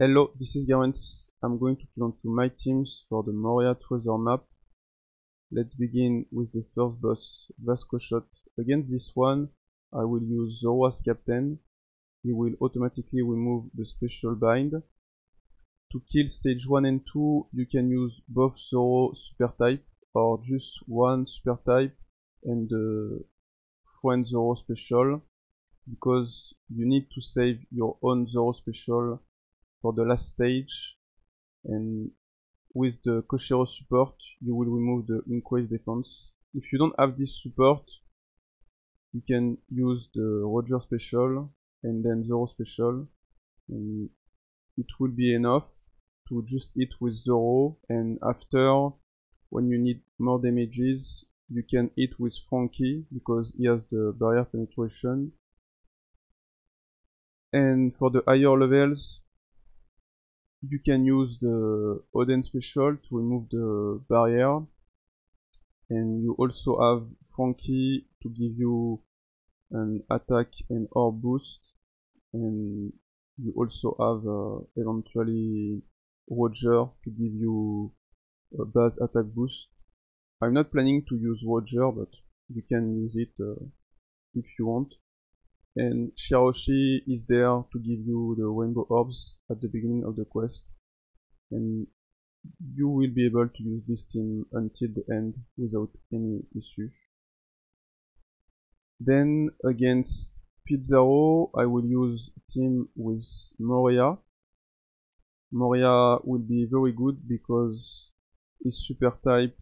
Hello, this is Garens. I'm going to present you my teams for the Moria Treasure map. Let's begin with the first boss, Vasco Shot. Against this one, I will use Zoro as captain. He will automatically remove the special bind. To kill stage 1 and 2, you can use both Zoro super type or just one super type and the friend Zoro special, because you need to save your own Zoro special for the last stage, and with the Koshiro support you will remove the increased defense. If you don't have this support, you can use the Roger special and then Zoro special, and it will be enough to just hit with Zoro, and after, when you need more damages, you can hit with Franky because he has the barrier penetration. And for the higher levels, you can use the Oden special to remove the barrier, and you also have Franky to give you an attack and orb boost, and you also have eventually Roger to give you a base attack boost. I'm not planning to use Roger, but you can use it if you want. And Shiroshi is there to give you the rainbow orbs at the beginning of the quest, and you will be able to use this team until the end without any issue. Then against Pizarro, I will use a team with Moria. Moria will be very good because his super type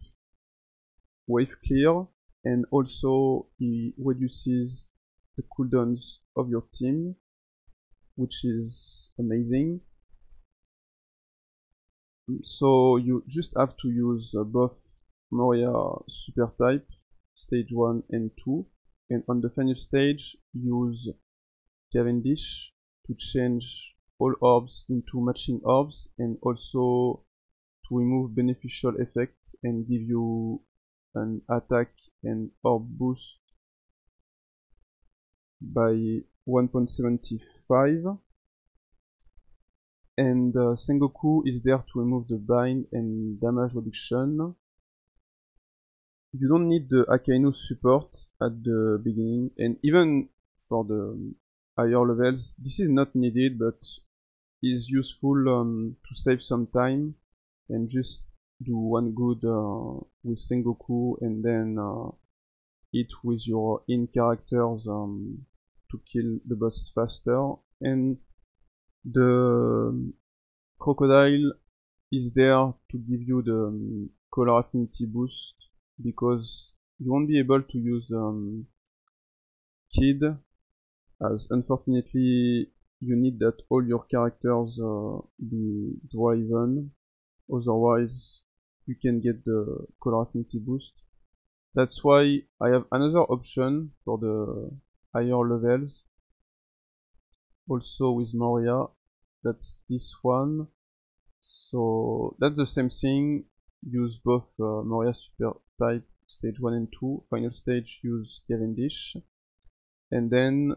wave clear, and also he reduces the cooldowns of your team, which is amazing. So you just have to use both Moria super type, stage 1 and 2, and on the final stage use Cavendish to change all orbs into matching orbs, and also to remove beneficial effect and give you an attack and orb boost by 1.75, and Sengoku is there to remove the bind and damage reduction. You don't need the Akainu support at the beginning, and even for the higher levels this is not needed, but is useful to save some time and just do one good with Sengoku, and then hit with your in characters to kill the boss faster. And the crocodile is there to give you the color affinity boost, because you won't be able to use Kid, as unfortunately you need that all your characters be driven, otherwise you can get the color affinity boost. That's why I have another option for the higher levels, also with Moria. That's this one. So that's the same thing. Use both Moria super type stage 1 and 2. Final stage use Cavendish, and then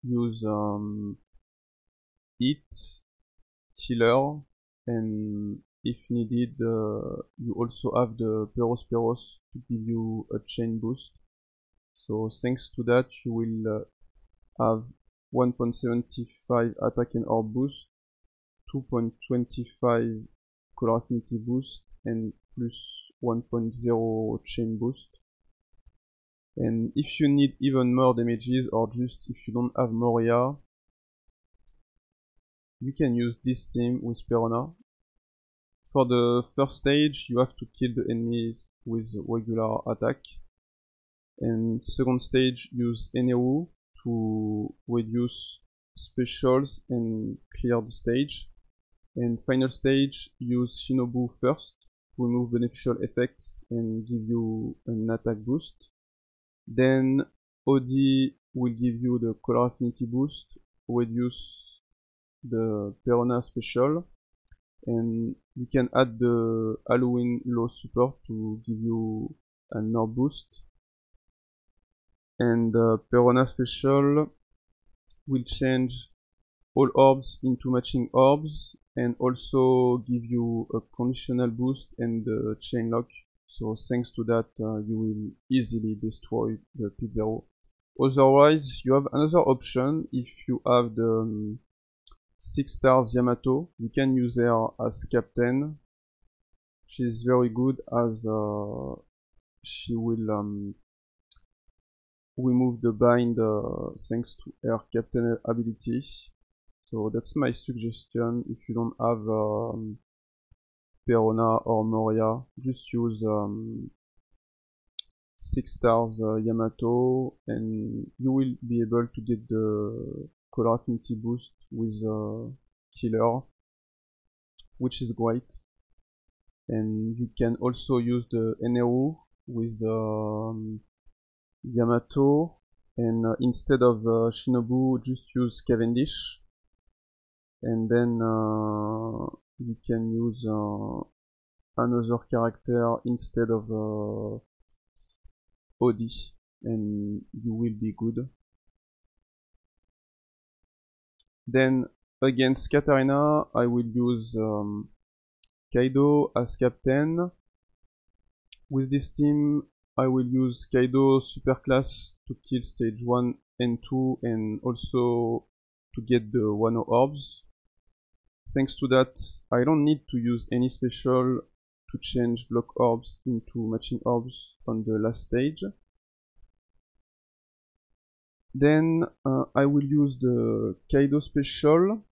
use Hit, Killer, and if needed you also have the Peros to give you a chain boost. So thanks to that you will have 1.75 attack and orb boost, 2.25 color affinity boost, and plus 1.0 chain boost. And if you need even more damages, or just if you don't have Moria, you can use this team with Perona. For the first stage you have to kill the enemies with regular attack, and second stage use Eneru to reduce specials and clear the stage, and final stage use Shinobu first to remove beneficial effects and give you an attack boost. Then Odi will give you the color affinity boost, reduce the Perona special, and you can add the Halloween low support to give you an orb boost. And the Perona special will change all orbs into matching orbs, and also give you a conditional boost and the chain lock. So thanks to that, you will easily destroy the P0. Otherwise, you have another option. If you have the 6 stars Yamato, you can use her as captain. She's very good as she will remove the bind thanks to her captain ability. So that's my suggestion. If you don't have Perona or Moria, just use 6 stars Yamato, and you will be able to get the color affinity boost with Killer, which is great. And you can also use the Eneru with Yamato, and instead of Shinobu, just use Cavendish, and then you can use another character instead of Odi, and you will be good. Then against Katarina, I will use Kaido as captain. With this team, I will use Kaido Superclass to kill stage 1 and 2, and also to get the Wano orbs. Thanks to that, I don't need to use any special to change block orbs into matching orbs on the last stage. Then I will use the Kaido special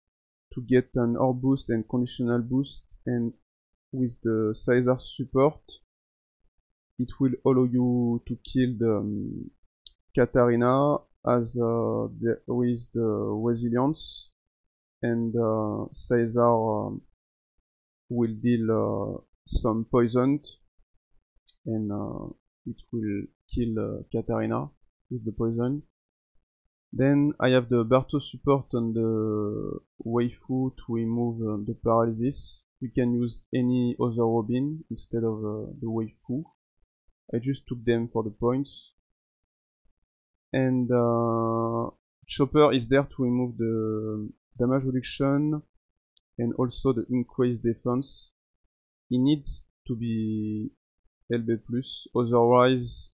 to get an orb boost and conditional boost, and with the Caesar support, it will allow you to kill the Katarina as with the resilience, and Caesar will deal some poison, and it will kill Katarina with the poison. Then I have the Barto support on the waifu to remove the paralysis. You can use any other Robin instead of the waifu. I just took them for the points. And Chopper is there to remove the damage reduction and also the increased defense. It needs to be LB+, otherwise,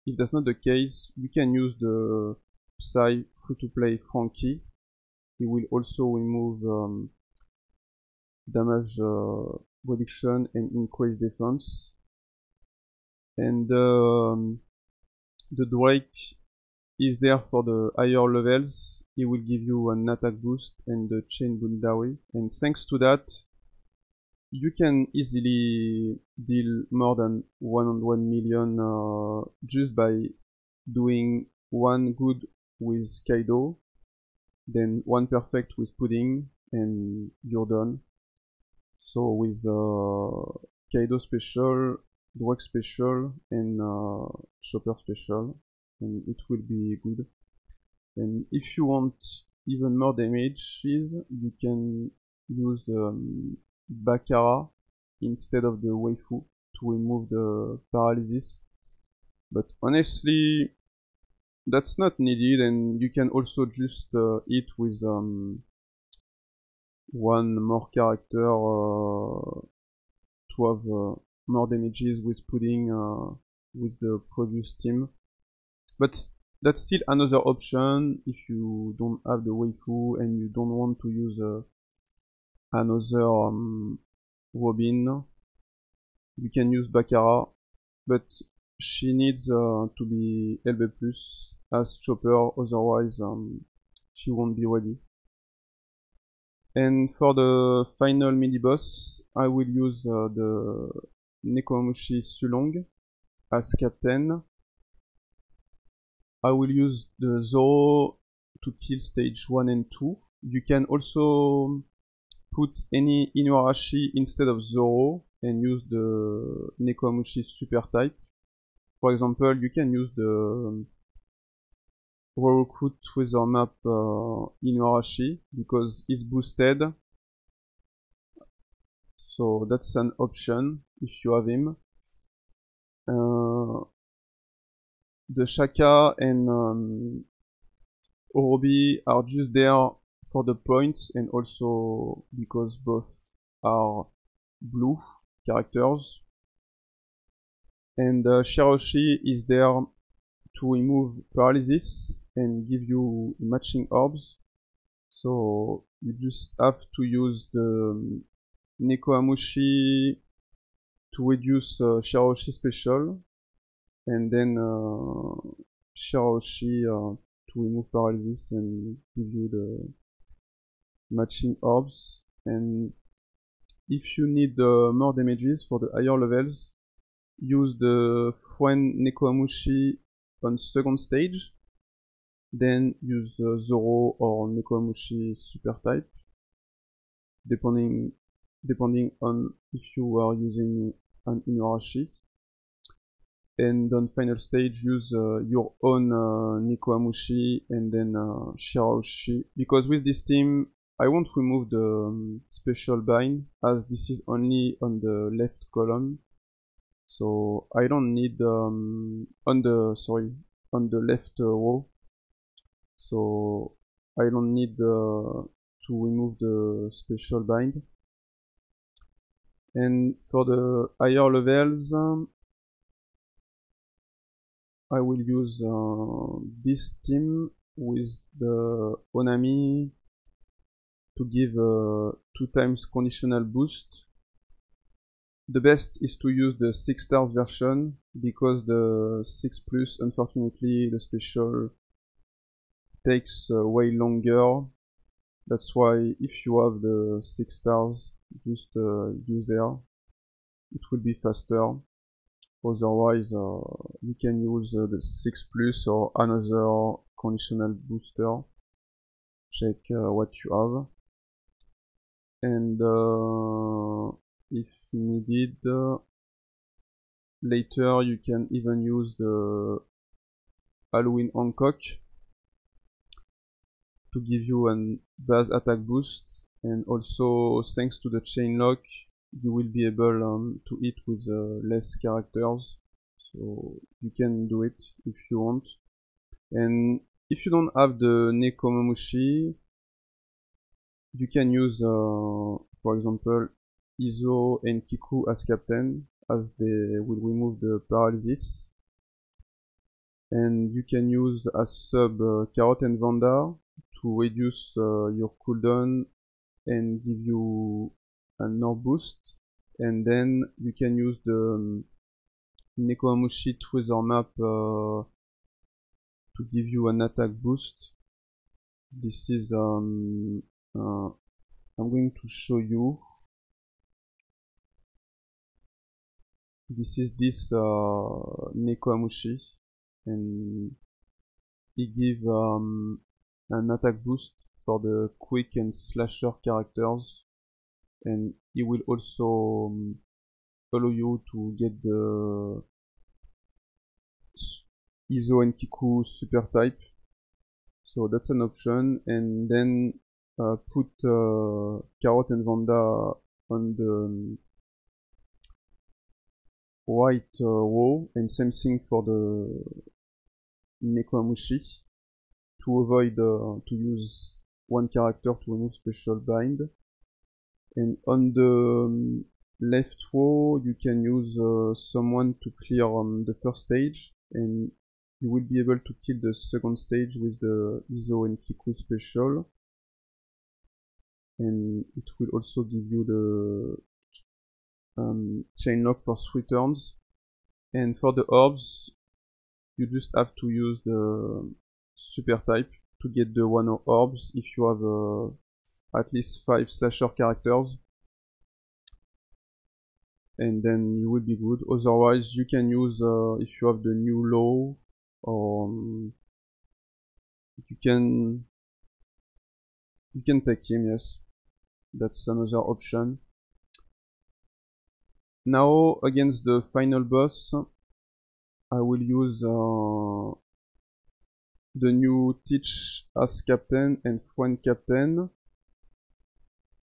if that's not the case, you can use the Psy free-to-play Frankie. He will also remove damage reduction and increased defense. And the Drake is there for the higher levels. He will give you an attack boost and the chain Bundawi. And thanks to that, you can easily deal more than 100 million just by doing one good with Kaido, then one perfect with Pudding, and you're done. So with Kaido special, Drake special, and Chopper special, and it will be good. And if you want even more damages, you can use Bakara instead of the waifu to remove the paralysis. But honestly, that's not needed, and you can also just hit with one more character to have more damages with Pudding with the previous team. But that's still another option if you don't have the waifu and you don't want to use another Robin. You can use Bakara, but she needs to be LB+, as Chopper, otherwise she won't be ready. And for the final mini-boss, I will use the Nekomamushi Sulong as captain. I will use the Zoro to kill stage 1 and 2. You can also put any Inuarashi instead of Zoro and use the Nekomamushi super type. For example, you can use the recruit Treasure map Inuarashi because it's boosted. So that's an option if you have him. The Shaka and Orobi are just there for the points and also because both are blue characters. And Shiroshi is there to remove paralysis and give you matching orbs. So you just have to use the Nekomamushi to reduce Shiroshi special, and then Shiroshi to remove paralysis and give you the matching orbs. And if you need more damages for the higher levels, use the Fuen Nekomamushi on second stage, then use Zoro or Nekomamushi super type, depending on if you are using an Inuarashi. And on final stage, use your own Nekomamushi and then Shiroshi, because with this team I won't remove the special bind, as this is only on the left column. So I don't need on the left row. So I don't need to remove the special bind. And for the higher levels, I will use this team with the Onami to give 2 times conditional boost. The best is to use the 6 stars version, because the 6+, unfortunately, the special takes way longer. That's why if you have the 6 stars, just use there. It will be faster. Otherwise, you can use the 6+ or another conditional booster. Check what you have. And if needed, later you can even use the Halloween Hancock to give you an base attack boost, and also thanks to the chain lock you will be able to hit with less characters, so you can do it if you want. And if you don't have the Nekomamushi, you can use for example Izo and Kiku as captain, as they will remove the paralysis. And you can use as sub Carrot and Vanda to reduce your cooldown and give you an orb boost. And then you can use the Nekomamushi treasure map to give you an attack boost. This is I'm going to show you. This is this Nekomamushi, and he gives an attack boost for the quick and slasher characters, and he will also allow you to get the Izo and Kiku super type. So that's an option. And then put Carrot and Vanda on the white row, and same thing for the Nekomamushi, to avoid to use one character to remove special bind. And on the left row you can use someone to clear the first stage, and you will be able to kill the second stage with the Izo and Kiku special, and it will also give you the chain lock for 3 turns. And for the orbs, you just have to use the super type to get the 1 orbs if you have at least 5 slasher characters, and then you will be good. Otherwise you can use if you have the new low, or you can take him, yes, that's another option. Now against the final boss, I will use the new Teach as captain and Fuen captain.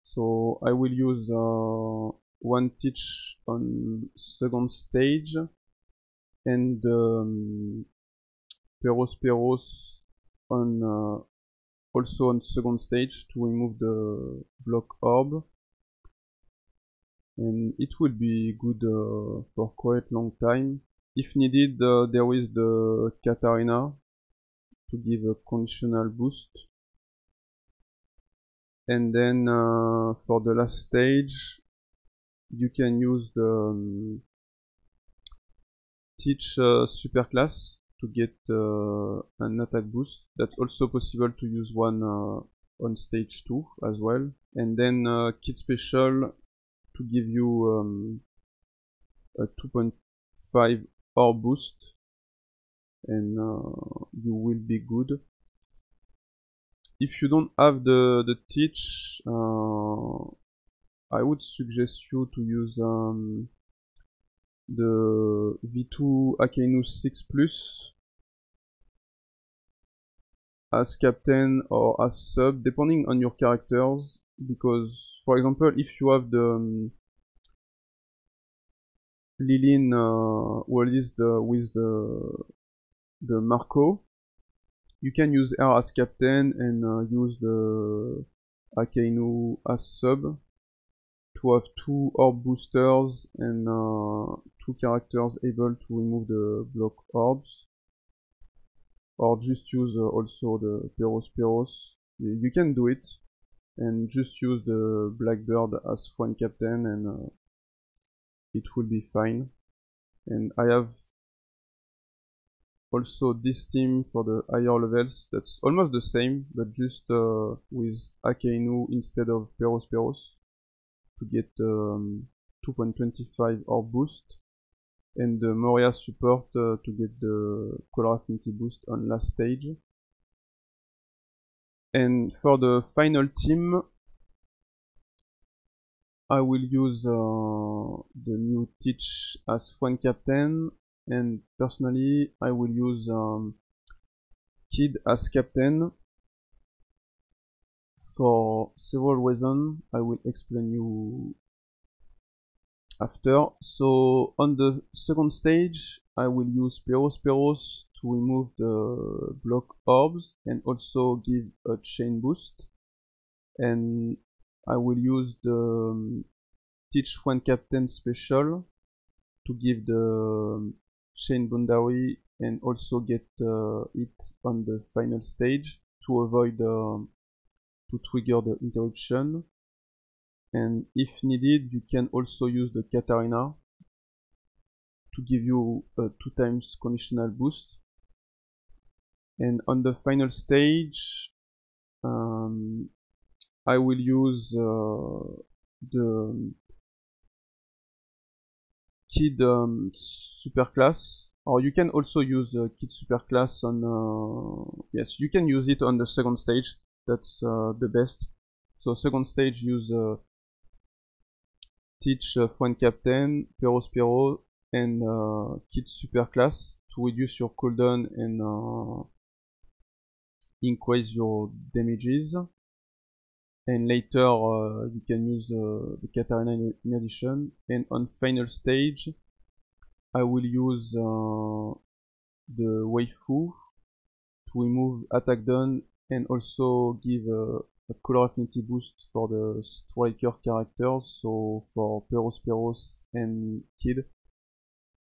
So I will use one Teach on second stage, and Peros on also on second stage to remove the block orb, and it will be good for quite long time. If needed, there is the Katarina to give a conditional boost. And then for the last stage, you can use the Teach superclass to get an attack boost. That's also possible to use one on stage 2 as well. And then Kid Special to give you a 2.5 orb boost, and you will be good. If you don't have the Teach, I would suggest you to use the V2 Akainu 6 Plus as captain or as sub, depending on your characters. Because, for example, if you have the Lilin with the Marco, you can use her as captain and use the Akainu as sub to have 2 orb boosters and 2 characters able to remove the block orbs, or just use also the Peros. You can do it and just use the Blackbird as one captain, and it will be fine. And I have also this team for the higher levels that's almost the same, but just with Akainu instead of Peros to get 2.25 orb boost, and the Moria support to get the color affinity boost on last stage. And for the final team, I will use the new Teach as one captain, and personally I will use Kid as captain for several reasons I will explain you after. So on the second stage, I will use Peros to remove the block orbs and also give a chain boost. And I will use the Teach one captain special to give the chain boundary and also get it on the final stage to avoid to trigger the interruption. And if needed, you can also use the Katarina to give you a 2 times conditional boost. And on the final stage, I will use the Kid superclass, or you can also use Kid superclass on yes, you can use it on the second stage. That's the best. So second stage, use Teach one captain, Peros and Kid superclass to reduce your cooldown and increase your damages. And later you can use the Katarina in addition. And on final stage, I will use the Waifu to remove attack down and also give a color affinity boost for the striker characters, so for Peros and Kid,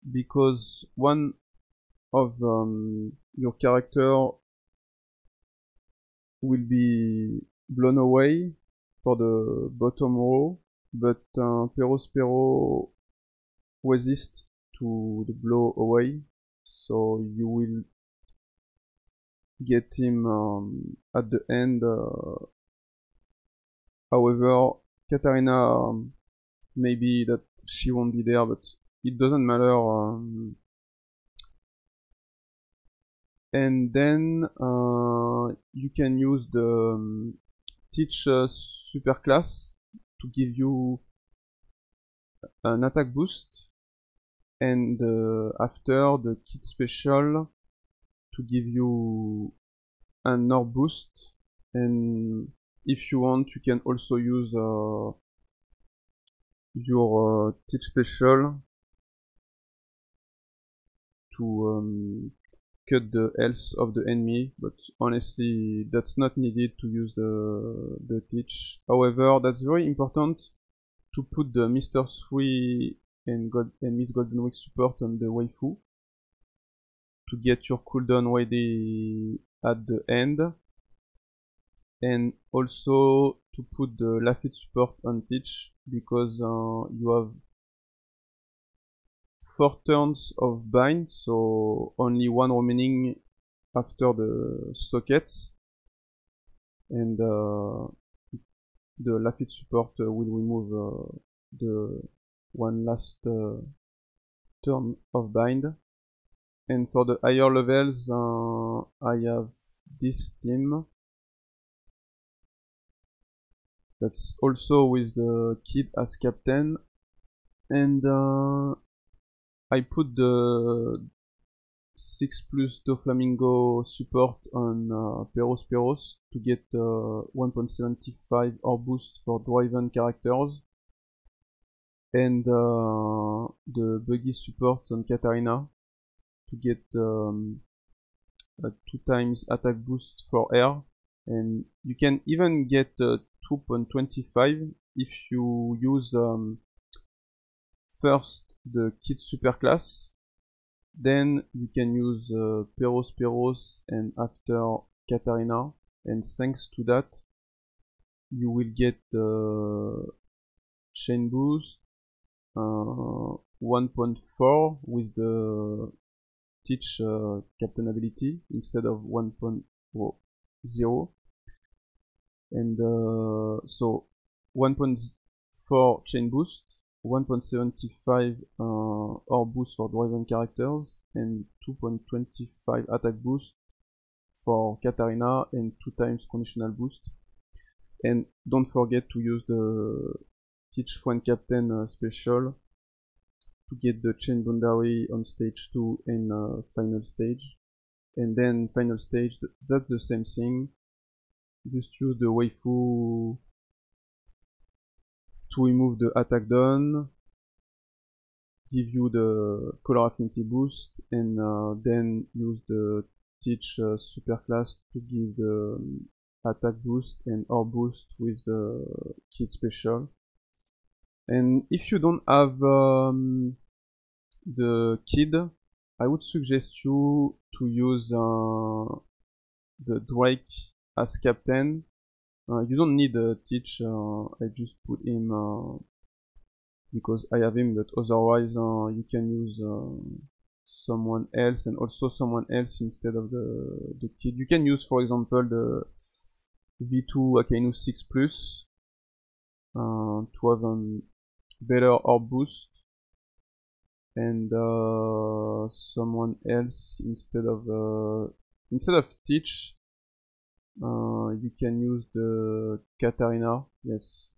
because one of your character will be blown away for the bottom row, but Peros resist to the blow away, so you will get him at the end. However, Katarina, maybe that she won't be there, but it doesn't matter. And then you can use the Teach superclass to give you an attack boost, and after the Kid special to give you an orb boost. And if you want, you can also use your Teach special to cut the health of the enemy, but honestly that's not needed to use the teach. However, that's very important to put the Mr. 3 and Miss Golden Week support on the waifu to get your cooldown ready at the end, and also to put the Lafitte support on teach, because you have 4 turns of bind, so only 1 remaining after the sockets, and the Lafitte support will remove the one last turn of bind. And for the higher levels, I have this team that's also with the kid as captain, and I put the 6+ Doflamingo support on Peros to get 1.75 or boost for Draven characters, and the Buggy support on Katarina to get a 2x attack boost for air, and you can even get 2.25 if you use first the kid superclass, then you can use Peros and after Katarina, and thanks to that you will get chain boost 1.4 with the teach captain ability instead of 1.0, and so 1.4 chain boost, 1.75 or boost for Draven characters, and 2.25 attack boost for Katarina, and 2x conditional boost. And don't forget to use the teach friend captain special to get the chain boundary on stage 2 and final stage. And then final stage, that's the same thing. Just use the waifu to remove the attack down, give you the color affinity boost, and then use the teach superclass to give the attack boost and or boost with the kid special. And if you don't have the kid, I would suggest you to use the Drake as captain. You don't need a teach, I just put him because I have him, but otherwise you can use someone else, and also someone else instead of the kid. You can use, for example, the V2 Akainu 6+ to have a better orb boost, and someone else instead of teach. You can use the Katarina, yes,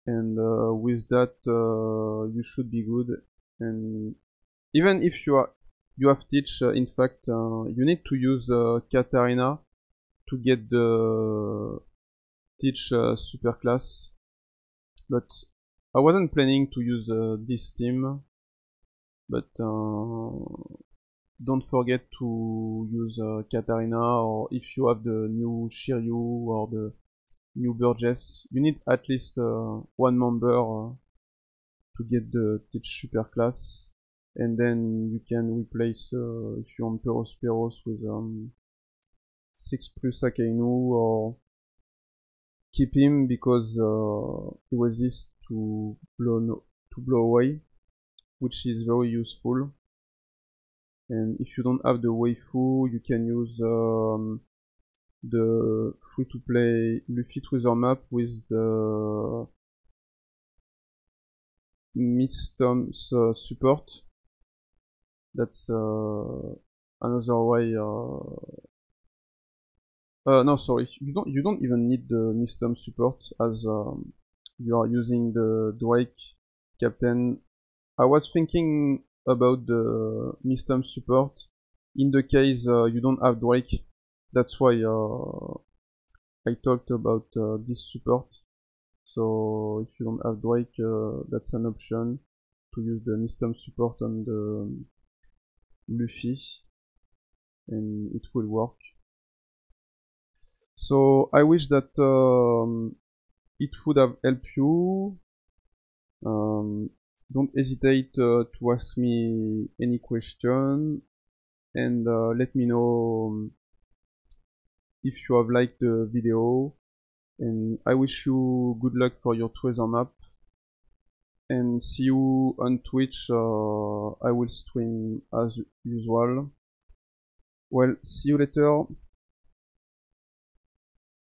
and with that you should be good. And even if you have teach, in fact you need to use Katarina to get the teach superclass, but I wasn't planning to use this team, but don't forget to use Katarina, or if you have the new Shiryu or the new Burgess, you need at least one member to get the teach superclass, and then you can replace if you want Peros with 6+ Akainu, or keep him because he resists to blow away, which is very useful. And if you don't have the waifu, you can use the free-to-play Luffy Treasure map with the Midstom's support. That's another way. No, sorry, you don't even need the Midstom support, as you are using the Drake captain. I was thinking about the Midstom support in the case you don't have Drake. That's why I talked about this support. So if you don't have Drake, that's an option to use the Nistom support on the Luffy, and it will work. So I wish that it would have helped you. Don't hesitate to ask me any question, and let me know if you have liked the video. And I wish you good luck for your treasure map, and see you on Twitch. I will stream as usual. Well, see you later.